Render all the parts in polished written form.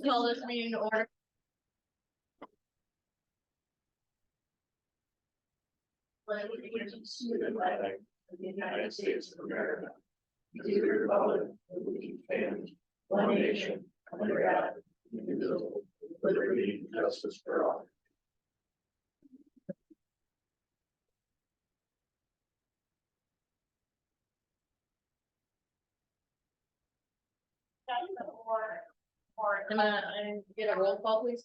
Call this meeting to order. Allegiance to the flag of the United States of America, to the republic for which it stands, one nation, under God, indivisible, with liberty and justice for all. Can I get a roll call, please?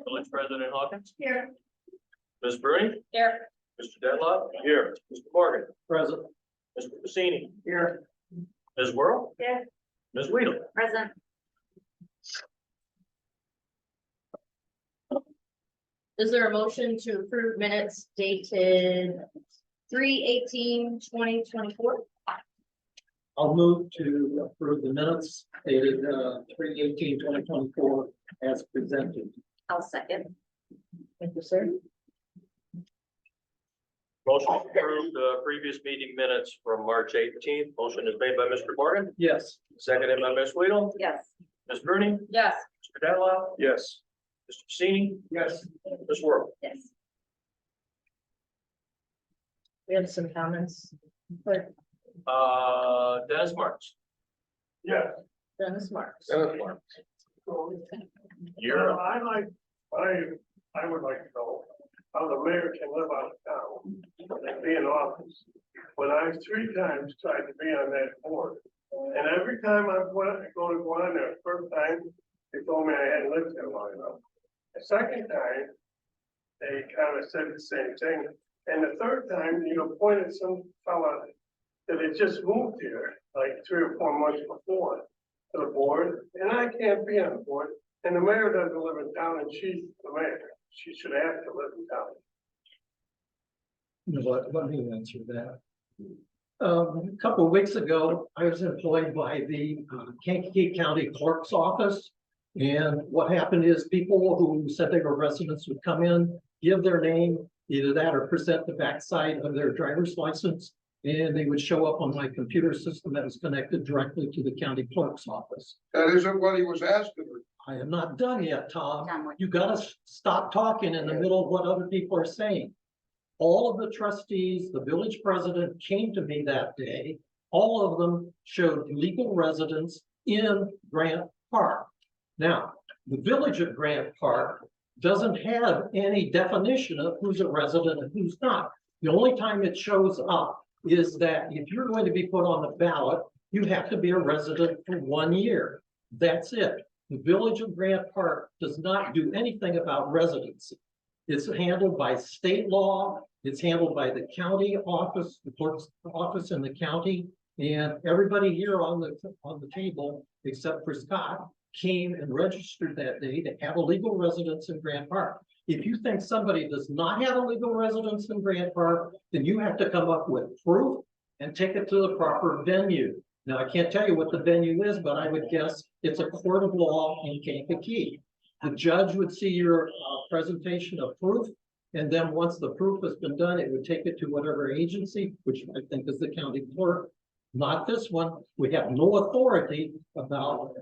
Village President Hawkins, Here. Ms. Bruning, Here. Mr. Dedlock. Here. Mr. Morgan, Present. Mr. Cassini, Here. Ms. Whirl. Here. Ms. Weedle. Present. Is there a motion to approve minutes dated 3/18/2024? I'll move to approve the minutes dated 3/18/2024 as presented. I'll second. Thank you, sir. Motion to approve the previous meeting minutes from March 18th. Motion is made by Mr. Morgan, Yes. seconded by Ms. Weedle. Yes. Ms. Bruning, Yes. Mr. Dedlock. Yes. Mr. Cassini, Yes. Ms. Whirl. Yes. We have some comments. Clerk Dennis Marks. Yes. Dennis Marks. Dennis Marks. You're up. I would like to know how the mayor can live out of town and be in office. When I've 3 times tried to be on that board, and every time I go to go on there, first time, they told me I hadn't lived there long enough. The second time, they kind of said the same thing, and the third time, you appointed some fella that had just moved here, like 3 or 4 months before, to the board, and I can't be on the board. And the mayor doesn't live in town, and she's the mayor. She should have to live in town. Let me answer that. A couple of weeks ago, I was employed by the Kankakee County Clerk's Office. And what happened is people who said they were residents would come in, give their name, either that or present the backside of their driver's license. And they would show up on my computer system that was connected directly to the county clerk's office. That isn't what he was asking. I am not done yet, Tom. You gotta stop talking in the middle of what other people are saying. All of the trustees, the village president came to me that day. All of them showed legal residence in Grant Park. Now, the village of Grant Park doesn't have any definition of who's a resident and who's not. The only time it shows up is that if you're going to be put on the ballot, you have to be a resident for 1 year. That's it. The village of Grant Park does not do anything about residency. It's handled by state law. It's handled by the county office, the clerk's office in the county. And everybody here on the table, except for Scott, came and registered that day to have a legal residence in Grant Park. If you think somebody does not have a legal residence in Grant Park, then you have to come up with proof and take it to the proper venue. Now, I can't tell you what the venue is, but I would guess it's a court of law in Kankakee. The judge would see your presentation of proof, and then once the proof has been done, it would take it to whatever agency, which I think is the county clerk. Not this one. We have no authority about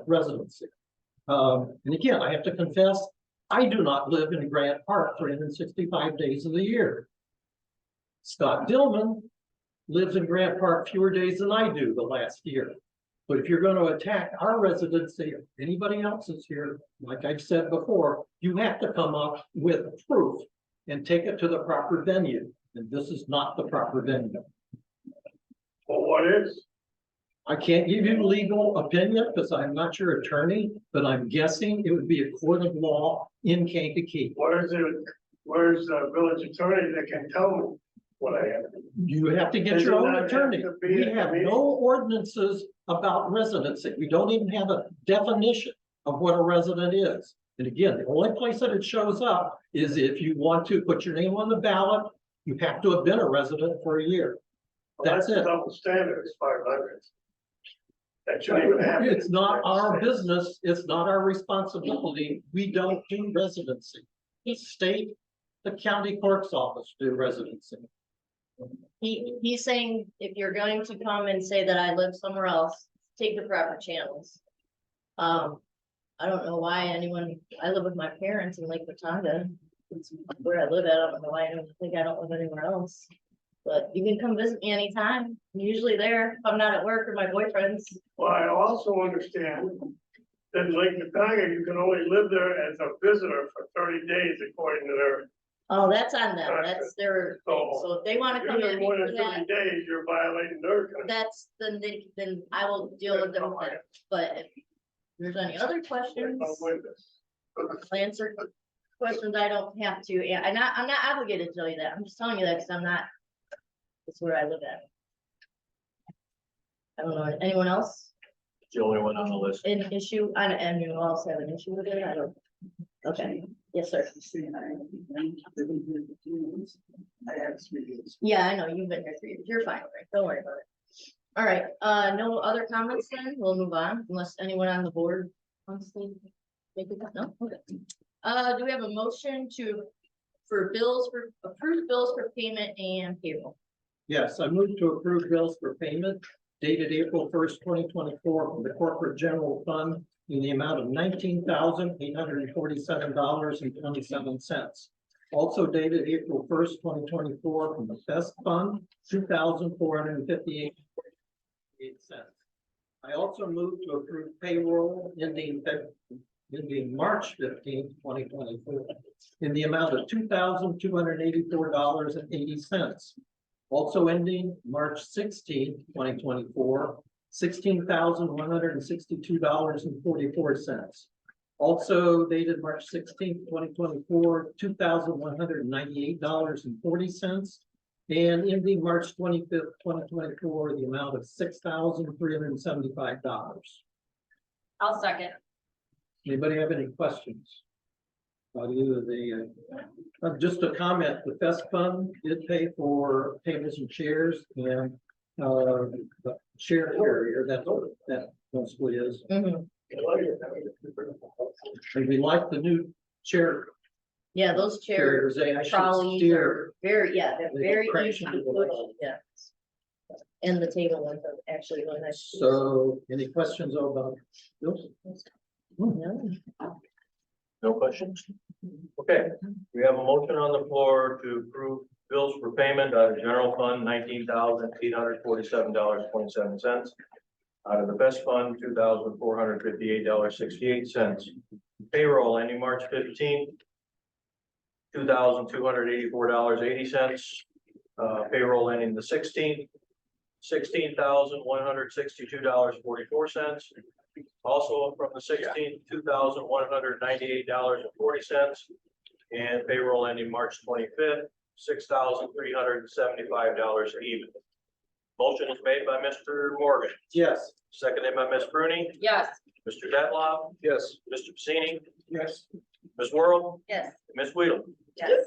residency. And again, I have to confess, I do not live in Grant Park 365 days of the year. Scott Dillman lives in Grant Park fewer days than I do the last year. But if you're going to attack our residency, or anybody else's here, like I've said before, you have to come up with proof and take it to the proper venue. And this is not the proper venue. Well, what is? I can't give you legal opinion because I'm not your attorney, but I'm guessing it would be a court of law in Kankakee. Where's the village attorney that can tell me what I have? You have to get Does your it own not have attorney. to be We at have the no ordinances about residency. We don't even have a definition of what a resident is. And again, the only place that it shows up is if you want to put your name on the ballot, you have to have been a resident for a year. That's a it. double standard is 500. That shouldn't even happen. It's not our business. It's not our responsibility. We don't do residency. The state, the county clerk's office do residency. He's saying if you're going to come and say that I live somewhere else, take the proper channels. I don't know why anyone, I live with my parents in Lake Watauga. It's where I live at. I don't know why anyone think I don't live anywhere else. But you can come visit me anytime. I'm usually there if I'm not at work or my boyfriend's. Well, I also understand that in Lake Watauga, you can only live there as a visitor for 30 days according to their. Oh, that's on them. That's their, So so if they wanna if come you're in there more for than that, 30 days, you're violating their. that's, then I will deal with them with that. But if there's any other questions, I'll answer questions I don't have to. Yeah, I'm not obligated to tell you that. I'm just telling you that because I'm not, that's where I live at. I don't know, anyone else? It's the only one on the list. An issue, and you also have an issue with it? I don't. Okay, yes, sir. Yeah, I know, you've been here 3 years. You're fine, right? Don't worry about it. All right, no other comments then? We'll move on unless anyone on the board wants to make it, no? Okay. Do we have a motion for approved bills for payment and payroll? Yes, I move to approve bills for payment dated April 1st, 2024 from the corporate general fund in the amount of $19,847.27. Also dated April 1st, 2024 from the best fund, $2,458.08. I also move to approve payroll ending March 15th, 2024 in the amount of $2,284.80. Also ending March 16th, 2024, $16,162.44. Also dated March 16th, 2024, $2,198.40. And ending March 25th, 2024, the amount of $6,375. I'll second. Anybody have any questions? About either the, just a comment, the Fest Fund did pay for tables and chairs and, the chair carrier, that mostly is. Mhm. And we like the new chair Yeah, those chairs, carriers, they actually trolleys steer. are very, yeah, they're They very crash easy to into the push, wall. yeah. And the table ones are actually really nice. So any questions about those? No. No questions? Okay, we have a motion on the floor to approve bills for payment out of general fund, $19,847.27. Out of the best fund, $2,458.68. Payroll ending March 15th, $2,284.80. Payroll ending the 16th, $16,162.44. Also from the 16th, $2,198.40. And payroll ending March 25th, $6,375 even. Motion is made by Mr. Morgan, Yes. seconded by Ms. Bruni, Yes. Mr. Datlow, Yes. Mr. Pacini, Yes. Ms. Worrell, Yes. Ms. Weedle. Yes.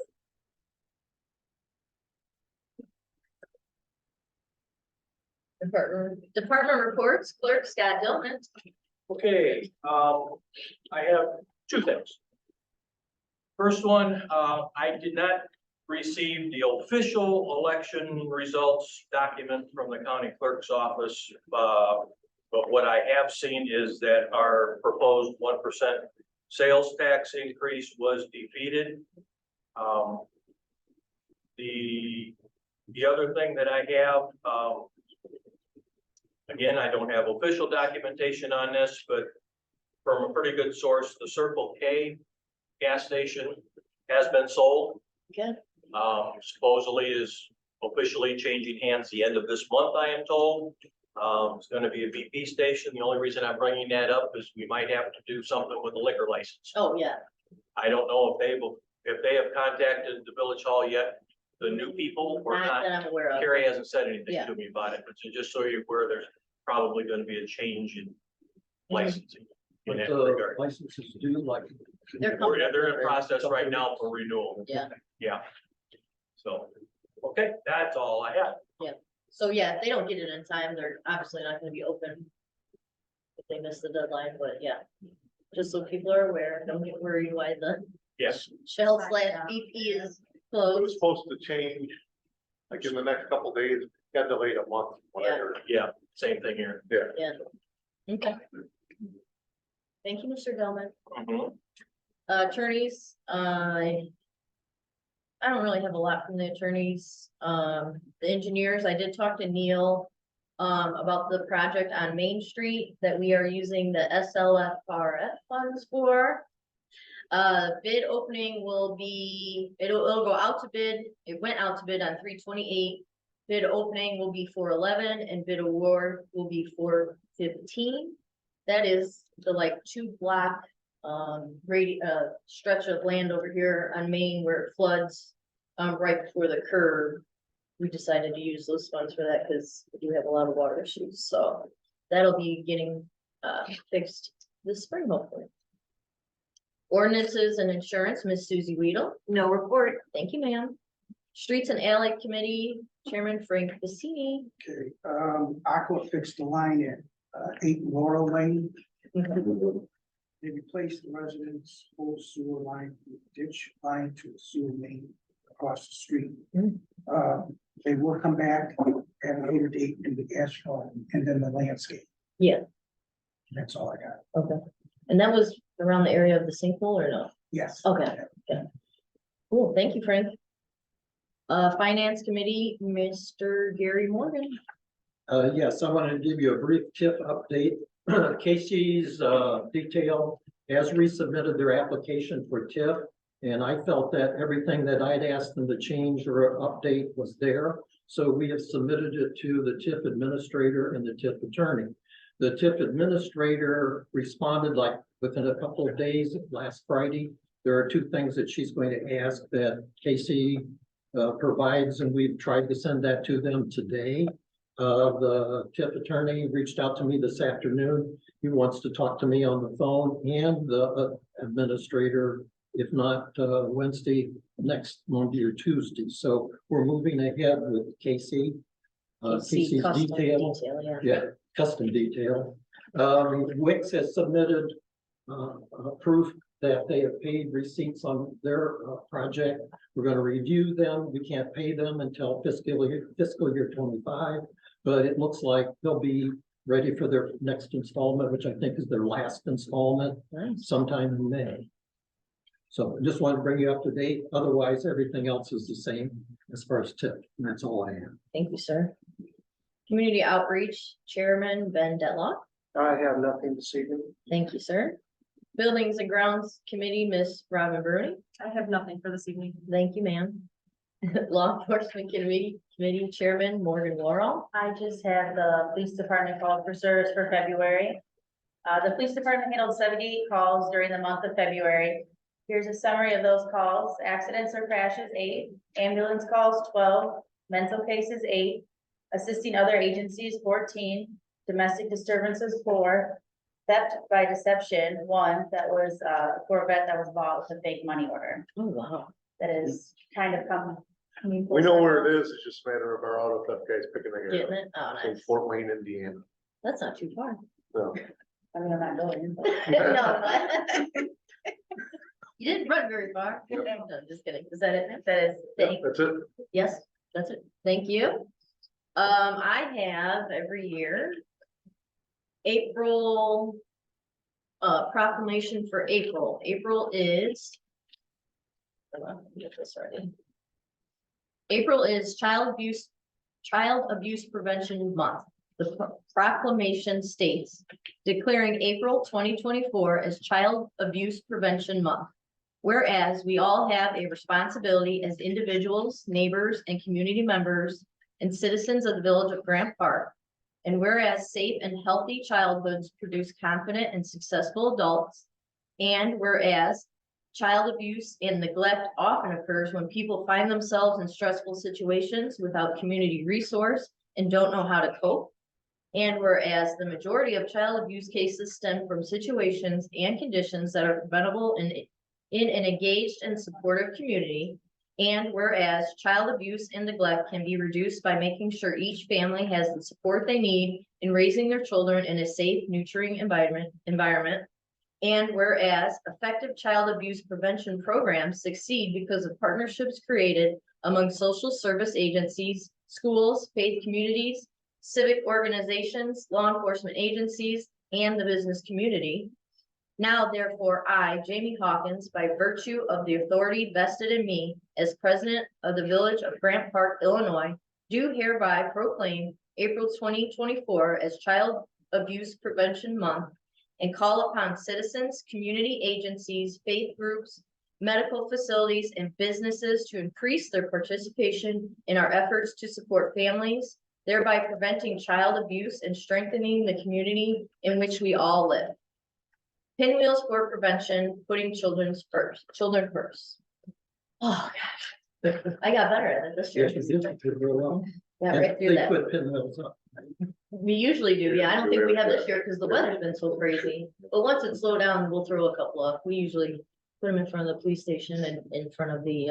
Department reports, clerk Scott Dillman. Okay, I have two things. First one, I did not receive the official election results document from the county clerk's office. But what I have seen is that our proposed 1% sales tax increase was defeated. The other thing that I have, again, I don't have official documentation on this, but from a pretty good source, the Circle K gas station has been sold. Good. Supposedly is officially changing hands the end of this month, I am told. It's gonna be a BP station. The only reason I'm bringing that up is we might have to do something with the liquor license. Oh, yeah. I don't know if they have contacted the village hall yet, the new people or Not not. that I'm aware of. Carrie hasn't said anything Yeah. to me about it, but just so you're aware, there's probably gonna be a change in licensing. In that The regard. licenses do like. They're coming up They're in with it. process right now for renewal. Yeah. Yeah. So, okay, that's all I have. So yeah, if they don't get it in time, they're obviously not gonna be open. If they miss the deadline, but yeah, just so people are aware, don't get worried why the Yes, Shell / BP is It was closed. supposed to change, like in the next couple days, got delayed a month, Yeah. whatever. yeah, same thing here. Yeah. Okay. Thank you, Mr. Dillman. Mhm. Attorneys, I don't really have a lot from the attorneys. The engineers, I did talk to Neil about the project on Main Street that we are using the SLFRF funds for. Bid opening will be, it'll go out to bid. It went out to bid on 3/28. Bid opening will be 4/11 and bid award will be 4/15. That is the like 2 block stretch of land over here on Main where it floods right before the curve. We decided to use those funds for that because we do have a lot of water issues, so that'll be getting fixed this spring hopefully. Ordinances and insurance, Miss Susie Weedle. No report. Thank you, ma'am. Streets and Alley Committee, Chairman Frank Bassini. Okay, Aqua fixed the line at 8 Laurel Lane. They replaced the residents' whole sewer line, with ditch line to the sewer main across the street. Mm. They will come back at a later date in the asphalt and then the landscape. Yeah. That's all I got. Okay. And that was around the area of the sinkhole or no? Yes. Okay, okay. Cool, thank you, Frank. Finance Committee, Mr. Gary Morgan. Yes, I wanted to give you a brief TIF update. Casey's, detail has resubmitted their application for TIF. And I felt that everything that I'd asked them to change or update was there. So we have submitted it to the TIF administrator and the TIF attorney. The TIF administrator responded like within a couple of days, last Friday. There are 2 things that she's going to ask that Casey provides, and we've tried to send that to them today. The TIF attorney reached out to me this afternoon. He wants to talk to me on the phone and the administrator, if not Wednesday, next Monday or Tuesday. So we're moving ahead with Casey. Casey's Custom detail. yeah. Yeah, custom detail. Wix has submitted proof that they have paid receipts on their project. We're gonna review them. We can't pay them until fiscal year 25, but it looks like they'll be ready for their next installment, which I think is their last installment Nice. sometime in May. So I just wanted to bring you up to date. Otherwise, everything else is the same as far as TIF, and that's all I have. Thank you, sir. Community Outreach Chairman Ben Detloff. I have nothing this evening. Thank you, sir. Buildings and Grounds Committee, Miss Robin Bruni. I have nothing for this evening. Thank you, ma'am. Law Enforcement Committee Chairman Morgan Laurel. I just have the police department call for service for February. The police department handled 78 calls during the month of February. Here's a summary of those calls. Accidents or crashes, 8. Ambulance calls, 12. Mental cases, 8. Assisting other agencies, 14. Domestic disturbances, 4. Theft by deception, 1. That was a Corvette that was bought with a fake money order. Oh, wow. That is kind of coming. We know where it is, it's just a matter of our auto theft guys picking it Getting up. it? Oh, It's in nice. Fort Wayne, Indiana. That's not too far. So, I mean, I'm not going. but- No, but- You didn't run very far. No, just kidding. Is that it? That is, yeah, that's it. Yes, that's it. Thank you. I have every year April proclamation for April. April is hold on, let me get this ready. April is Child Abuse Prevention Month. The proclamation states declaring April 2024 as Child Abuse Prevention Month. Whereas we all have a responsibility as individuals, neighbors, and community members and citizens of the village of Grant Park. And whereas safe and healthy childhoods produce confident and successful adults. And whereas child abuse and neglect often occurs when people find themselves in stressful situations without community resource and don't know how to cope. And whereas the majority of child abuse cases stem from situations and conditions that are preventable in an engaged and supportive community. And whereas child abuse and neglect can be reduced by making sure each family has the support they need in raising their children in a safe, nurturing environment. And whereas effective child abuse prevention programs succeed because of partnerships created among social service agencies, schools, faith communities, civic organizations, law enforcement agencies, and the business community. Now therefore, I, Jamie Hawkins, by virtue of the authority vested in me as president of the Village of Grant Park, Illinois, do hereby proclaim April 2024 as Child Abuse Prevention Month and call upon citizens, community agencies, faith groups, medical facilities, and businesses to increase their participation in our efforts to support families, thereby preventing child abuse and strengthening the community in which we all live. Pinwheels for prevention, putting children first. Oh, gosh. I got better at it this year. Yes, you did it real well. Got And right through they that. put pinwheels up. We usually do, yeah. I don't think we have this year because the weather's been so crazy. But once it slowed down, we'll throw a couple up. We usually put them in front of the police station and in front of the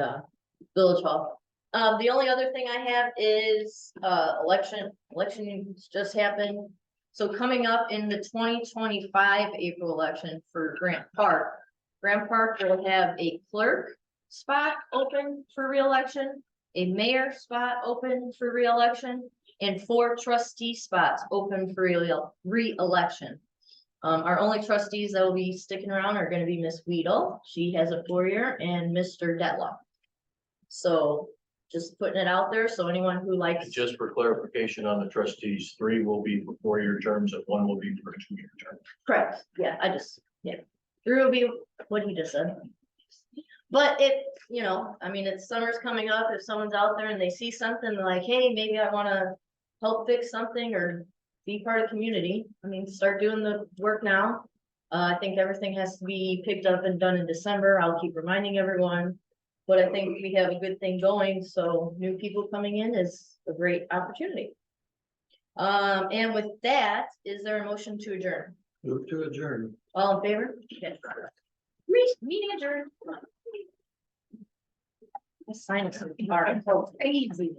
village hall. The only other thing I have is elections just happened. So coming up in the 2025 April election for Grant Park will have a clerk spot open for reelection, a mayor spot open for reelection, and 4 trustee spots open for reelection. Our only trustees that will be sticking around are gonna be Miss Weedle, she has a 4-year, and Mr. Detloff. So just putting it out there, so anyone who likes. Just for clarification on the trustees, 3 will be for 4-year terms and 1 will be for a 2-year term. Correct, yeah, yeah. 3 will be what he just said. But I mean, it's summer's coming up, if someone's out there and they see something like, hey, maybe I wanna help fix something or be part of the community, I mean, start doing the work now. I think everything has to be picked up and done in December, I'll keep reminding everyone. But I think we have a good thing going, so new people coming in is a great opportunity. And with that, is there a motion to adjourn? Move to adjourn. All in favor? Okay. Meeting adjourned. My sinus are so crazy.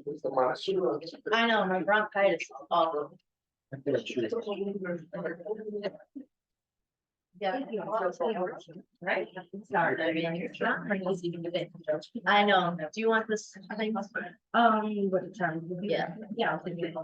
I know, my bronchitis is awful. Yeah. Right? Sorry, I mean, it's not very easy to do it. I know. Do you want this? I think. What time? Yeah. Yeah. I'll take it.